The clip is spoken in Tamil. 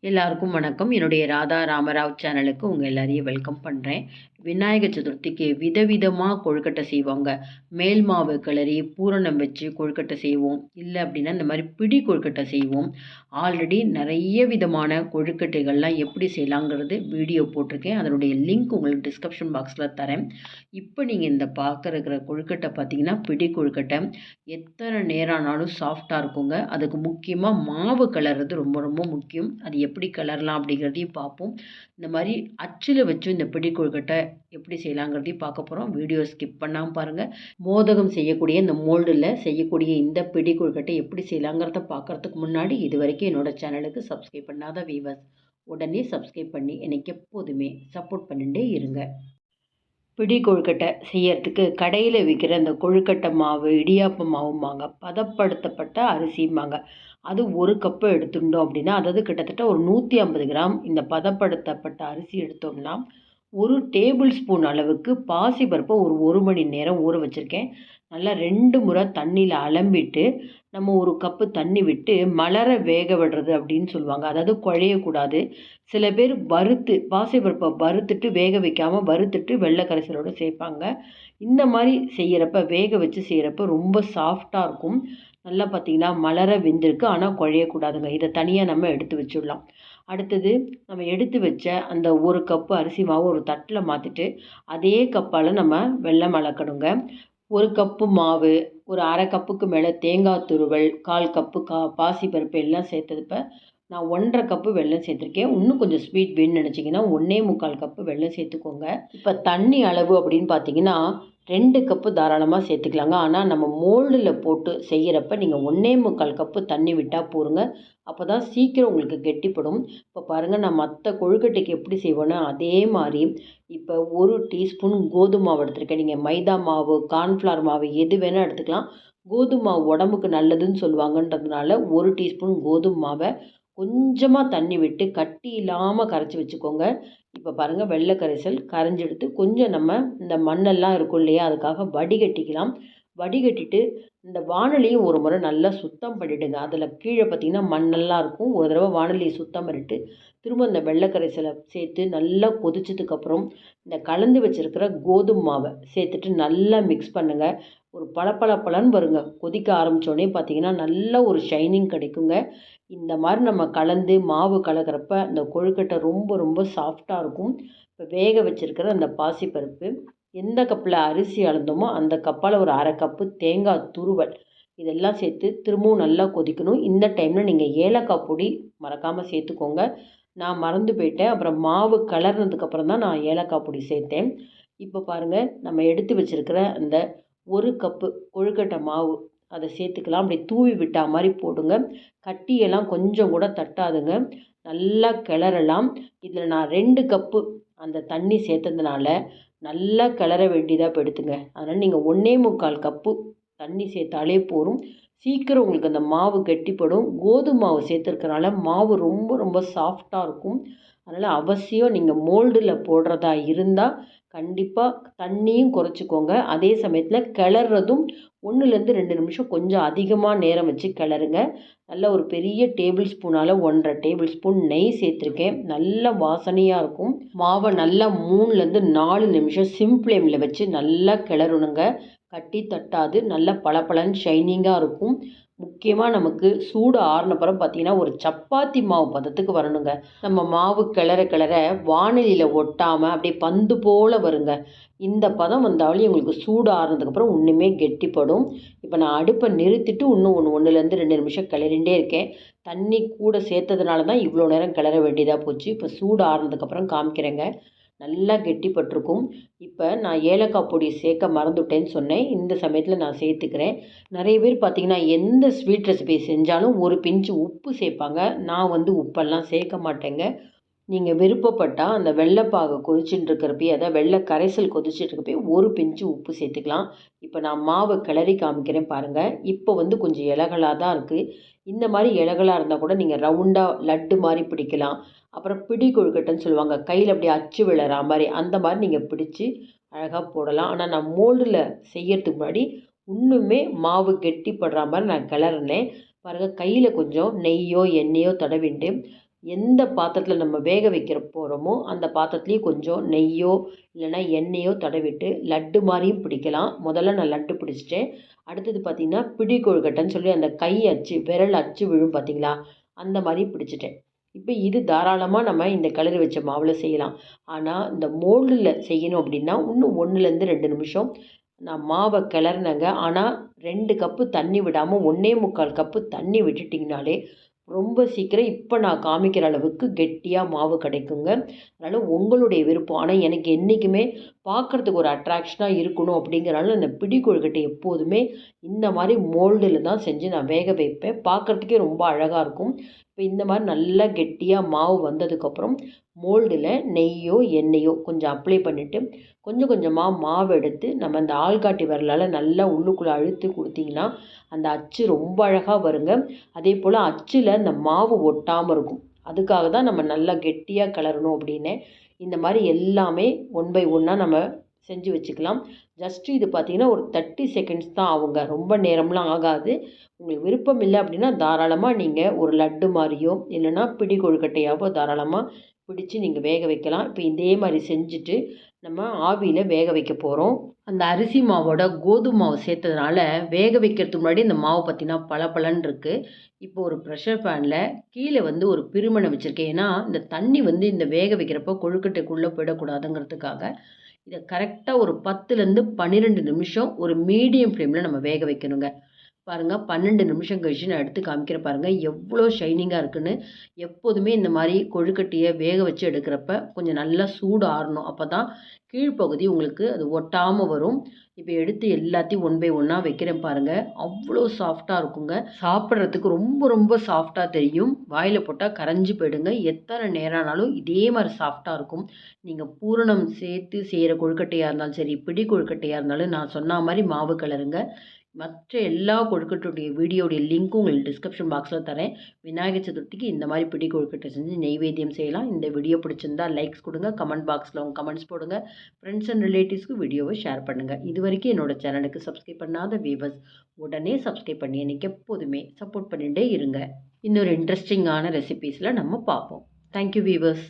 எல்லாருக்கும் வணக்கம். என்னுடைய ராதா ராமராவ் சேனலுக்கு உங்கள் எல்லாரையும் வெல்கம் பண்ணுறேன். விநாயகர் சதுர்த்திக்கு விதவிதமாக கொழுக்கட்டை செய்வாங்க. மேல் மாவு கிளறி பூரணம் வச்சு கொழுக்கட்டை செய்வோம். இல்லை அப்படின்னா இந்த மாதிரி பிடி கொழுக்கட்டை செய்வோம். ஆல்ரெடி நிறைய விதமான கொழுக்கட்டைகள்லாம் எப்படி செய்யலாங்கிறது வீடியோ போட்டிருக்கேன். அதனுடைய லிங்க் உங்களுக்கு டிஸ்கிரிப்ஷன் பாக்ஸில் தரேன். இப்போ நீங்கள் இந்த இருக்கிற கொழுக்கட்டை பார்த்தீங்கன்னா பிடி கொழுக்கட்டை. எத்தனை நேரம் ஆனாலும் சாஃப்டாக இருக்குங்க. அதுக்கு முக்கியமாக மாவு கிளறது ரொம்ப ரொம்ப முக்கியம். அது எப்படி கிளறலாம் அப்படிங்கிறதையும் பார்ப்போம். இந்த மாதிரி அச்சில் வச்சு இந்த பிடி கொழுக்கட்டை எப்படி செய்யலாங்கிறதையும் பார்க்க போகிறோம். வீடியோ ஸ்கிப் பண்ணாமல் பாருங்கள். மோதகம் செய்யக்கூடிய இந்த மோல்டில் செய்யக்கூடிய இந்த பிடி கொழுக்கட்டை எப்படி செய்யலாங்கிறத பார்க்குறதுக்கு முன்னாடி இது வரைக்கும் என்னோடய சேனலுக்கு சப்ஸ்கிரைப் பண்ணாத வீவர்ஸ் உடனே சப்ஸ்கிரைப் பண்ணி எனக்கு எப்போதுமே சப்போர்ட் பண்ணிகிட்டே இருங்க. பிடி கொழுக்கட்டை செய்யறதுக்கு கடையில் விற்கிற இந்த கொழுக்கட்டை மாவு இடியாப்ப மாவும்பாங்க, பதப்படுத்தப்பட்ட அரிசிம்பாங்க. அது 1 கப்பு எடுத்துட்டோம் அப்படின்னா, அதாவது கிட்டத்தட்ட ஒரு 150 கிராம் இந்த பதப்படுத்தப்பட்ட அரிசி எடுத்தோம்னா, 1 டேபிள் ஸ்பூன் அளவுக்கு பாசிப்பருப்பை ஒரு மணி நேரம் ஊற வச்சுருக்கேன். நல்லா 2 முறை தண்ணியில் அலம்பிட்டு நம்ம 1 கப்பு தண்ணி விட்டு மலர வேக விடுறது அப்படின்னு சொல்லுவாங்க. அதாவது குழையக்கூடாது. சில பேர் பாசிப்பருப்பை வறுத்துட்டு வேக வைக்காமல் வறுத்துட்டு வெள்ளை கரைசலோடு சேர்ப்பாங்க. இந்த மாதிரி செய்கிறப்ப வேக வச்சு செய்கிறப்ப ரொம்ப சாஃப்டாக இருக்கும். நல்லா பார்த்திங்கன்னா மலர வெந்திருக்கு, ஆனால் குழையக்கூடாதுங்க. இதை தனியாக நம்ம எடுத்து வச்சுடலாம். அடுத்தது நம்ம எடுத்து வச்ச அந்த 1 கப்பு அரிசி மாவு ஒரு தட்டில் மாற்றிட்டு அதே கப்பால் நம்ம வெல்லம் அளக்கணுங்க. 1 கப்பு மாவு, ஒரு அரை கப்புக்கு மேலே தேங்காய் துருவல், 1/4 கப்பு பாசிப்பருப்பு எல்லாம் சேர்த்ததுப்ப நான் 1½ கப்பு வெல்லம் சேர்த்துருக்கேன். இன்னும் கொஞ்சம் ஸ்வீட் வேணும்னு நினச்சிங்கன்னா 1 1/4 கப்பு வெல்லம் சேர்த்துக்கோங்க. இப்போ தண்ணி அளவு அப்படின்னு பார்த்தீங்கன்னா 2 கப்பு தாராளமாக சேர்த்துக்கலாங்க. ஆனால் நம்ம மோல்டில் போட்டு செய்கிறப்ப நீங்கள் 1 கப்பு தண்ணி விட்டால் போருங்க. அப்போ தான் சீக்கிரம் உங்களுக்கு கெட்டிப்படும். இப்போ பாருங்கள், நான் மற்ற கொழுக்கட்டைக்கு எப்படி செய்வேன்னா அதே மாதிரி இப்போ 1 டீஸ்பூன் கோதுமை மாவு எடுத்துருக்கேன். நீங்கள் மைதா மாவு, கார்ன்ஃப்ளவர் மாவு எது வேணால் எடுத்துக்கலாம். கோதுமை மாவு உடம்புக்கு நல்லதுன்னு சொல்லுவாங்கன்றதுனால 1 டீஸ்பூன் கோதுமை மாவை கொஞ்சமாக தண்ணி விட்டு கட்டி இல்லாமல் கரைச்சி வச்சுக்கோங்க. இப்போ பாருங்கள், வெள்ளை கரைசல் கரைஞ்செடுத்து கொஞ்சம் நம்ம இந்த மண்ணெல்லாம் இருக்கும் இல்லையா, அதுக்காக வடிகட்டிக்கலாம். வடிகட்டிட்டு இந்த வாணலியும் ஒரு முறை நல்லா சுத்தம் பண்ணிவிடுங்க. அதில் கீழே பார்த்திங்கன்னா மண்ணெல்லாம் இருக்கும். ஒரு தடவை வாணலியை சுத்தம் பண்ணிவிட்டு திரும்ப இந்த வெள்ளை கரைசலை சேர்த்து நல்லா கொதிச்சதுக்கப்புறம் இந்த கலந்து வச்சுருக்கிற கோதுமை மாவை சேர்த்துட்டு நல்லா மிக்ஸ் பண்ணுங்கள். ஒரு பளபளன்னு வருங்க. கொதிக்க ஆரம்பித்தோடனே பார்த்திங்கன்னா நல்ல ஒரு ஷைனிங் கிடைக்குங்க. இந்த மாதிரி நம்ம கலந்து மாவு கலக்கிறப்ப இந்த கொழுக்கட்டை ரொம்ப ரொம்ப சாஃப்டாக இருக்கும். இப்போ வேக வச்சுருக்கிற அந்த பாசிப்பருப்பு, எந்த கப்பில் அரிசி அளந்தோமோ அந்த கப்பால் ஒரு அரை கப்பு தேங்காய் துருவல் இதெல்லாம் சேர்த்து திரும்பவும் நல்லா கொதிக்கணும். இந்த டைமில் நீங்கள் ஏலக்காய் பொடி மறக்காமல் சேர்த்துக்கோங்க. நான் மறந்து போயிட்டேன். அப்புறம் மாவு கலர்னதுக்கப்புறம் தான் நான் ஏலக்காய் பொடி சேர்த்தேன். இப்போ பாருங்கள், நம்ம எடுத்து வச்சுருக்கிற அந்த 1 கப்பு கொழுக்கட்டை மாவு அதை சேர்த்துக்கலாம். அப்படி தூவி விட்டா மாதிரி போடுங்க. கட்டியெல்லாம் கொஞ்சம் கூட தட்டாதுங்க. நல்லா கிளறலாம். இதில் நான் 2 கப்பு அந்த தண்ணி சேர்த்ததுனால நல்லா கிளற வேண்டியதாக போயிடுத்துங்க. அதனால் நீங்கள் 1 கப்பு தண்ணி சேர்த்தாலே போதும். சீக்கிரம் உங்களுக்கு அந்த மாவு கெட்டிப்படும். கோதுமை மாவு சேர்த்துருக்கனால மாவு ரொம்ப ரொம்ப சாஃப்டாக இருக்கும். அதனால் அவசியம் நீங்கள் மோல்டில் போடுறதா இருந்தால் கண்டிப்பாக தண்ணியும் குறைச்சிக்கோங்க. அதே சமயத்தில் கிளறதும் 1லேருந்து 2 நிமிஷம் கொஞ்சம் அதிகமாக நேரம் வச்சு கிளறுங்க. நல்ல ஒரு பெரிய டேபிள் ஸ்பூனால் 1½ டேபிள் ஸ்பூன் நெய் சேர்த்துருக்கேன். நல்ல வாசனையாக இருக்கும். மாவை நல்லா 3லேருந்து 4 நிமிஷம் சிம் ஃப்ளேமில் வச்சு நல்லா கிளறணுங்க. கட்டி தட்டாது, நல்ல பளபளன்னு ஷைனிங்காக இருக்கும். முக்கியமாக நமக்கு சூடு ஆறுனப்புறம் பார்த்திங்கன்னா ஒரு சப்பாத்தி மாவு பதத்துக்கு வரணுங்க. நம்ம மாவு கிளற கிளற வாணலியில் ஒட்டாமல் அப்படியே பந்து போல் வருங்க. இந்த பதம் வந்தாலும் உங்களுக்கு சூடு ஆறுனதுக்கப்புறம் இன்னுமே கெட்டிப்படும். இப்போ நான் அடுப்பை நிறுத்திட்டு இன்னும் 1லேருந்து 2 நிமிஷம் கிளறிண்டே இருக்கேன். தண்ணி கூட சேர்த்ததுனால தான் இவ்வளோ நேரம் கிளற வேண்டியதாக போச்சு. இப்போ சூடு ஆறுனதுக்கப்புறம் காமிக்கிறேங்க. நல்லா கெட்டிப்பட்டிருக்கும். இப்போ நான் ஏலக்காய் பொடி சேர்க்க மறந்துவிட்டேன்னு சொன்னேன். இந்த சமயத்தில் நான் சேர்த்துக்கிறேன். நிறைய பேர் பார்த்திங்கன்னா எந்த ஸ்வீட் ரெசிபி செஞ்சாலும் ஒரு பிஞ்சு உப்பு சேர்ப்பாங்க. நான் உப்பெல்லாம் சேர்க்க மாட்டேங்க. நீங்கள் விருப்பப்பட்டால் அந்த வெள்ளைப்பாகு கொதிச்சுட்டு இருக்கிறப்பயே, அதாவது வெள்ளை கரைசல் கொதிச்சுட்டு இருக்கப்பயே ஒரு பிஞ்சு உப்பு சேர்த்துக்கலாம். இப்போ நான் மாவை கிளறி காமிக்கிறேன் பாருங்கள். இப்போ கொஞ்சம் இலகலாக தான் இருக்குது. இந்த மாதிரி இலகலாக இருந்தால் கூட நீங்கள் ரவுண்டாக லட்டு மாதிரி பிடிக்கலாம். அப்புறம் பிடி கொழுக்கட்டைன்னு சொல்லுவாங்க, கையில் அப்படியே அச்சு விழறா மாதிரி, அந்த மாதிரி நீங்கள் பிடிச்சி அழகாக போடலாம். ஆனால் நான் மோல்டில் செய்யறதுக்கு முன்னாடி இன்னுமே மாவு கெட்டிப்படுற மாதிரி நான் கிளறினேன் பாருங்கள். கையில் கொஞ்சம் நெய்யோ எண்ணெயோ தடவிட்டு எந்த பாத்திரத்தில் நம்ம வேக வைக்கிற போகிறோமோ அந்த பாத்திரத்துலேயே கொஞ்சம் நெய்யோ இல்லைன்னா எண்ணெயோ தடவிட்டு லட்டு மாதிரியும் பிடிக்கலாம். முதல்ல நான் லட்டு பிடிச்சிட்டேன். அடுத்தது பார்த்திங்கன்னா பிடி கொழுக்கட்டைன்னு சொல்லி அந்த கை அச்சு விரல் அச்சு விழும் பார்த்திங்களா, அந்த மாதிரி பிடிச்சிட்டேன். இப்போ இது தாராளமாக நம்ம இந்த கிளறி வச்ச மாவில் செய்யலாம். ஆனால் இந்த மோல்டில் செய்யணும் அப்படின்னா இன்னும் 1லேருந்து 2 நிமிஷம் நான் மாவை கிளறினேங்க. ஆனால் 2 கப்பு தண்ணி விடாமல் 1 1/4 கப்பு தண்ணி விட்டுட்டிங்கனாலே ரொம்ப சீக்கிரம் இப்போ நான் காமிக்கிற அளவுக்கு கெட்டியாக மாவு கிடைக்குங்க. அதனால் உங்களுடைய விருப்பம். ஆனால் எனக்கு என்றைக்குமே பார்க்குறதுக்கு ஒரு அட்ராக்ஷனாக இருக்கணும் அப்படிங்கிறனால இந்த பிடி கொழுக்கட்டை எப்போதுமே இந்த மாதிரி மோல்டில் தான் செஞ்சு நான் வேக வைப்பேன். பார்க்குறதுக்கே ரொம்ப அழகாக இருக்கும். இப்போ இந்த மாதிரி நல்லா கெட்டியாக மாவு வந்ததுக்கப்புறம் மோல்டில் நெய்யோ எண்ணெயோ கொஞ்சம் அப்ளை பண்ணிவிட்டு கொஞ்சம் கொஞ்சமாக மாவு எடுத்து நம்ம அந்த ஆள்காட்டி விரலால் நல்லா உள்ளுக்குள்ளே அழுத்தி கொடுத்தீங்கன்னா அந்த அச்சு ரொம்ப அழகாக வருங்க. அதே போல் அச்சில் அந்த மாவு ஒட்டாமல் இருக்கும். அதுக்காக தான் நம்ம நல்லா கெட்டியாக கிளறணும் அப்படின்னு. இந்த மாதிரி எல்லாமே ஒன் பை ஒன்னாக நம்ம செஞ்சு வச்சுக்கலாம். ஜஸ்ட்டு இது பார்த்திங்கன்னா ஒரு 30 செகண்ட்ஸ் தான் ஆகுங்க. ரொம்ப நேரம்லாம் ஆகாது. உங்களுக்கு விருப்பம் இல்லை அப்படின்னா தாராளமாக நீங்கள் ஒரு லட்டு மாதிரியோ இல்லைன்னா பிடி கொழுக்கட்டையாவோ தாராளமாக பிடிச்சு நீங்கள் வேக வைக்கலாம். இப்போ இதே மாதிரி செஞ்சுட்டு நம்ம ஆவியில் வேக வைக்க போகிறோம். அந்த அரிசி மாவோட கோதுமை மாவு சேர்த்ததுனால வேக வைக்கிறதுக்கு முன்னாடி இந்த மாவு பார்த்திங்கன்னா பளபளன்னு இருக்குது. இப்போ ஒரு ப்ரெஷர் பேனில் கீழே வந்து ஒரு பிரிமனை வச்சுருக்கேன். ஏன்னா இந்த தண்ணி வந்து இந்த வேக வைக்கிறப்போ கொழுக்கட்டைக்குள்ளே போயிடக்கூடாதுங்கிறதுக்காக இதை கரெக்டாக ஒரு 10லேருந்து 12 நிமிஷம் ஒரு மீடியம் ஃப்ளேமில் நம்ம வேக வைக்கணுங்க. பாருங்கள் 12 நிமிஷம் கழிச்சு நான் எடுத்து காமிக்கிறேன் பாருங்கள் எவ்வளோ ஷைனிங்காக இருக்குன்னு. எப்போதுமே இந்த மாதிரி கொழுக்கட்டையை வேக வச்சு எடுக்கிறப்ப கொஞ்சம் நல்லா சூடு ஆறணும். அப்போ தான் கீழ்ப்பகுதி உங்களுக்கு அது ஒட்டாமல் வரும். இப்போ எடுத்து எல்லாத்தையும் ஒன் பை ஒன்னாக வைக்கிறேன் பாருங்கள். அவ்வளோ சாஃப்டாக இருக்குங்க. சாப்பிட்றதுக்கு ரொம்ப ரொம்ப சாஃப்டாக தெரியும். வாயில் போட்டால் கரைஞ்சி போயிடுங்க. எத்தனை நேரம் ஆனாலும் இதே மாதிரி சாஃப்டாக இருக்கும். நீங்கள் பூரணம் சேர்த்து செய்கிற கொழுக்கட்டையாக இருந்தாலும் சரி, பிடி கொழுக்கட்டையாக இருந்தாலும் நான் சொன்ன மாதிரி மாவு கலருங்க. மற்ற எல்லா கொழுக்கட்டையுடைய வீடியோடைய லிங்க்கும் உங்களுக்கு டிஸ்கிரிப்ஷன் பாக்ஸில் தரேன். விநாயகர் சதுர்த்திக்கு இந்த மாதிரி பிடி கொழுக்கட்டை செஞ்சு நெய்வேத்தியம் செய்யலாம். இந்த வீடியோ பிடிச்சிருந்தா லைக்ஸ் கொடுங்க, கமெண்ட் பாக்ஸில் உங்கள் கமெண்ட்ஸ் போடுங்க. ஃப்ரெண்ட்ஸ் அண்ட் ரிலேட்டிவ்ஸ்க்கு வீடியோவை ஷேர் பண்ணுங்கள். இது வரைக்கும் என்னோடய சேனலுக்கு சப்ஸ்கிரைப் பண்ணாத வியூவர்ஸ் உடனே சப்ஸ்கிரைப் பண்ணி எனக்கு எப்போதுமே சப்போர்ட் பண்ணிகிட்டே இருங்க. இன்னொரு இன்ட்ரெஸ்டிங்கான ரெசிபீஸில் நம்ம பார்ப்போம். Thank you viewers.